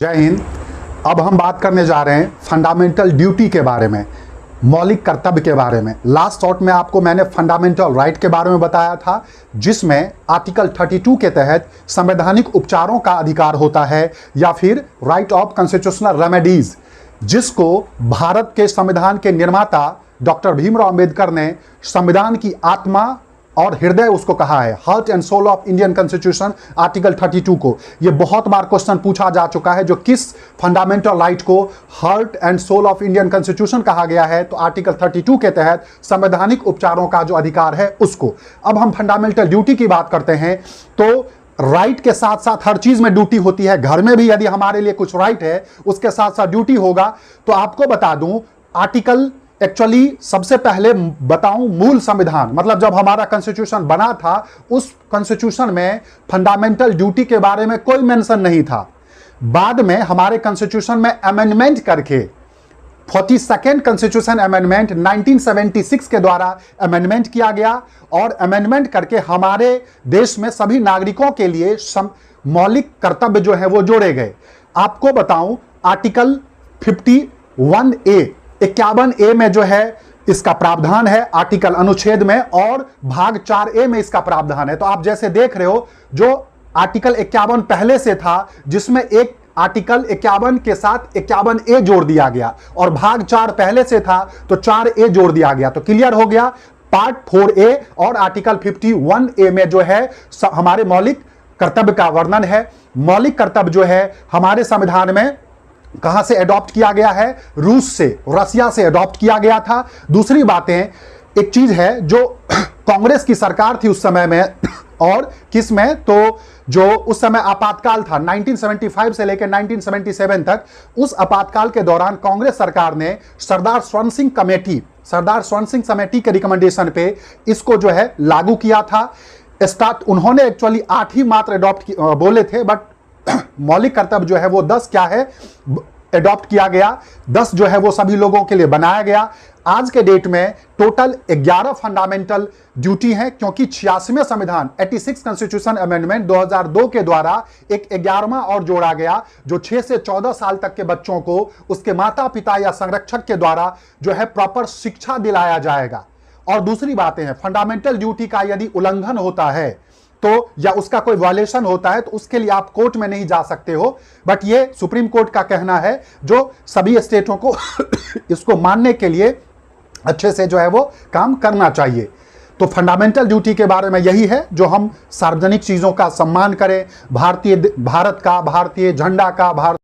जय हिंद। अब हम बात करने जा रहे हैं फंडामेंटल ड्यूटी के बारे में, मौलिक कर्तव्य के बारे में। लास्ट शॉट में आपको मैंने फंडामेंटल राइट के बारे में बताया था, जिसमें आर्टिकल 32 के तहत संवैधानिक उपचारों का अधिकार होता है, या फिर राइट ऑफ कॉन्स्टिट्यूशनल रेमेडीज, जिसको भारत के संविधान के निर्माता डॉक्टर भीमराव अंबेडकर ने संविधान की आत्मा और हृदय उसको कहा है, heart and soul of Indian constitution, article 32 को। ये बहुत बार क्वेश्चन पूछा जा चुका है, जो किस फंडामेंटल राइट को heart and soul of Indian constitution कहा गया है, तो आर्टिकल 32 के तहत संवैधानिक उपचारों का जो अधिकार है उसको। अब हम फंडामेंटल ड्यूटी की बात करते हैं, तो राइट के साथ साथ हर चीज में ड्यूटी होती है। घर में भी यदि हमारे लिए कुछ राइट है, उसके साथ साथ ड्यूटी होगा। तो आपको बता दूं, आर्टिकल एक्चुअली सबसे पहले बताऊं, मूल संविधान मतलब जब हमारा कॉन्स्टिट्यूशन बना था, उस कॉन्स्टिट्यूशन में फंडामेंटल ड्यूटी के बारे में कोई मेंशन नहीं था। बाद में हमारे कॉन्स्टिट्यूशन में अमेंडमेंट करके 42nd कॉन्स्टिट्यूशन अमेंडमेंट 1976 के द्वारा अमेंडमेंट किया गया, और अमेंडमेंट करके हमारे देश में सभी नागरिकों के लिए मौलिक कर्तव्य जो है वो जोड़े गए। आपको बताऊं, आर्टिकल 51A 51A में जो है इसका प्रावधान है, आर्टिकल अनुच्छेद में, और भाग 4A में इसका प्रावधान है। तो आप जैसे देख रहे हो, जो आर्टिकल 51 पहले से था, जिसमें एक आर्टिकल 51 के साथ 51A जोड़ दिया गया, और भाग 4 पहले से था तो 4A जोड़ दिया गया। तो क्लियर हो गया। पार्ट 4A और आर्टिकल 51A में जो है हमारे मौलिक कर्तव्य का वर्णन है। मौलिक कर्तव्य जो है हमारे संविधान में कहां से अडॉप्ट किया गया है? रूस से, रसिया से अडॉप्ट किया गया था। दूसरी बातें, एक चीज है जो कांग्रेस की सरकार थी उस समय में, और किस में, तो जो उस समय आपातकाल था 1975 से लेकर 1977 तक, उस आपातकाल के दौरान कांग्रेस सरकार ने सरदार स्वर्ण सिंह कमेटी के रिकमेंडेशन पे इसको जो है लागू किया था। उन्होंने एक्चुअली 8 ही मात्र अडॉप्ट बोले थे, बट मौलिक कर्तव्य जो है वो 10 क्या है अडॉप्ट किया गया, 10 जो है वो सभी लोगों के लिए बनाया गया। आज के डेट में टोटल 11 फंडामेंटल ड्यूटी है, क्योंकि 86वें संविधान 86 कॉन्स्टिट्यूशन अमेंडमेंट 2002 के द्वारा एक 11वां और जोड़ा गया, जो 6 से 14 साल तक के बच्चों को उसके माता पिता या संरक्षक के द्वारा जो है प्रॉपर शिक्षा दिलाया जाएगा। और दूसरी बातें हैं, फंडामेंटल ड्यूटी का यदि उल्लंघन होता है तो, या उसका कोई वायलेशन होता है, तो उसके लिए आप कोर्ट में नहीं जा सकते हो। बट ये सुप्रीम कोर्ट का कहना है, जो सभी स्टेटों को इसको मानने के लिए अच्छे से जो है वो काम करना चाहिए। तो फंडामेंटल ड्यूटी के बारे में यही है, जो हम सार्वजनिक चीजों का सम्मान करें, भारत का, भारतीय झंडा का, भारत